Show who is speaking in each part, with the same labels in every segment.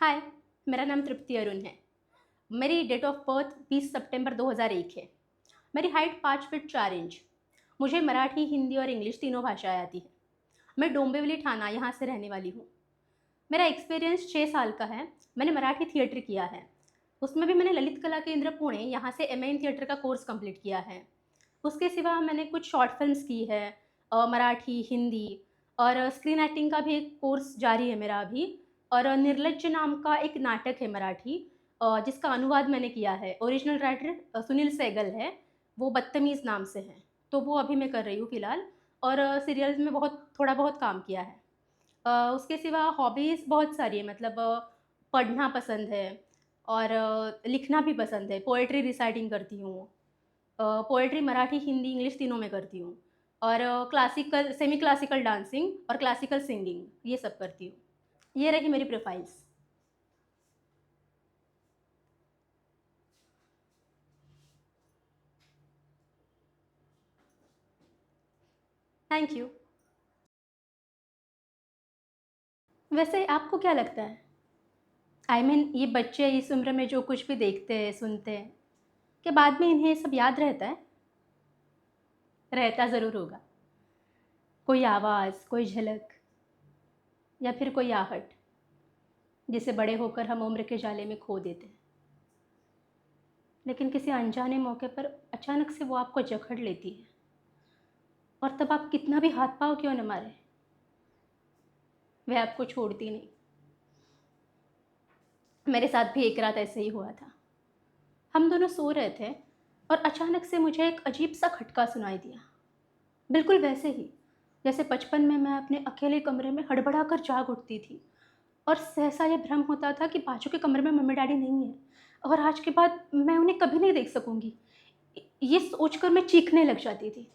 Speaker 1: हाय, मेरा नाम तृप्ति अरुण है। मेरी डेट ऑफ बर्थ 20 सितंबर 2001 है। मेरी हाइट 5 फीट 4 इंच। मुझे मराठी, हिंदी और इंग्लिश तीनों भाषाएं आती हैं। मैं डोंबिवली ठाणा यहाँ से रहने वाली हूँ। मेरा एक्सपीरियंस 6 साल का है। मैंने मराठी थिएटर किया है। उसमें भी मैंने ललित कला केंद्र पुणे यहाँ से एमए इन थिएटर का कोर्स कंप्लीट किया है। उसके सिवा मैंने कुछ शॉर्ट फिल्म्स की है, मराठी, हिंदी और स्क्रीन एक्टिंग का भी एक कोर्स जारी है मेरा अभी। और निर्लज्ज नाम का एक नाटक है मराठी, जिसका अनुवाद मैंने किया है। ओरिजिनल राइटर सुनील सहगल है, वो बदतमीज़ नाम से है। तो वो अभी मैं कर रही हूँ फ़िलहाल। और सीरियल्स में थोड़ा बहुत काम किया है। उसके सिवा हॉबीज़ बहुत सारी है, मतलब पढ़ना पसंद है और लिखना भी पसंद है। पोएट्री रिसाइटिंग करती हूँ। पोएट्री मराठी, हिंदी, इंग्लिश तीनों में करती हूँ। और क्लासिकल, सेमी क्लासिकल डांसिंग और क्लासिकल सिंगिंग ये सब करती हूँ। ये रही मेरी प्रोफाइल्स। Thank you. वैसे आपको क्या लगता है, ये बच्चे इस उम्र में जो कुछ भी देखते हैं, सुनते हैं, क्या बाद में इन्हें ये सब याद रहता है? रहता ज़रूर होगा। कोई आवाज़, कोई झलक या फिर कोई आहट, जिसे बड़े होकर हम उम्र के जाले में खो देते हैं। लेकिन किसी अनजाने मौके पर अचानक से वो आपको जकड़ लेती है, और तब आप कितना भी हाथ पाँव क्यों न मारें, वह आपको छोड़ती नहीं। मेरे साथ भी एक रात ऐसे ही हुआ था। हम दोनों सो रहे थे और अचानक से मुझे एक अजीब सा खटका सुनाई दिया। बिल्कुल वैसे ही जैसे बचपन में मैं अपने अकेले कमरे में हड़बड़ा कर जाग उठती थी, और सहसा ये भ्रम होता था कि बाजू के कमरे में मम्मी डैडी नहीं है और आज के बाद मैं उन्हें कभी नहीं देख सकूंगी। ये सोचकर मैं चीखने लग जाती थी।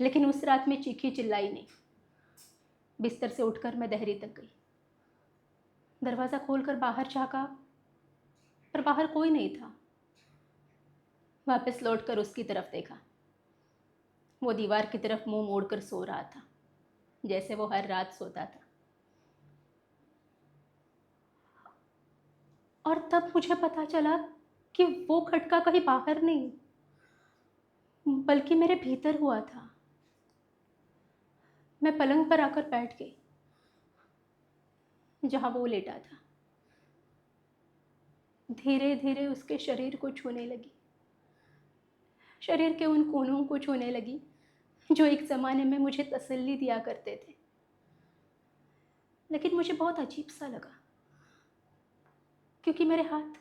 Speaker 1: लेकिन उस रात में चीखी चिल्लाई नहीं। बिस्तर से उठकर मैं दहरी तक गई। दरवाज़ा खोलकर बाहर झाँका, पर बाहर कोई नहीं था। वापस लौटकर उसकी तरफ देखा। वो दीवार की तरफ मुंह मोड़कर सो रहा था, जैसे वो हर रात सोता था। और तब मुझे पता चला कि वो खटका कहीं बाहर नहीं, बल्कि मेरे भीतर हुआ था। मैं पलंग पर आकर बैठ गई, जहाँ वो लेटा था। धीरे धीरे उसके शरीर को छूने लगी, शरीर के उन कोनों को छूने लगी जो एक ज़माने में मुझे तसल्ली दिया करते थे। लेकिन मुझे बहुत अजीब सा लगा, क्योंकि मेरे हाथ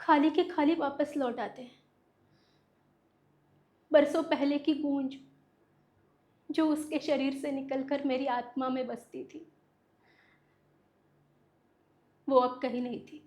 Speaker 1: खाली के खाली वापस लौट आते हैं। बरसों पहले की गूंज जो उसके शरीर से निकलकर मेरी आत्मा में बसती थी, वो अब कहीं नहीं थी।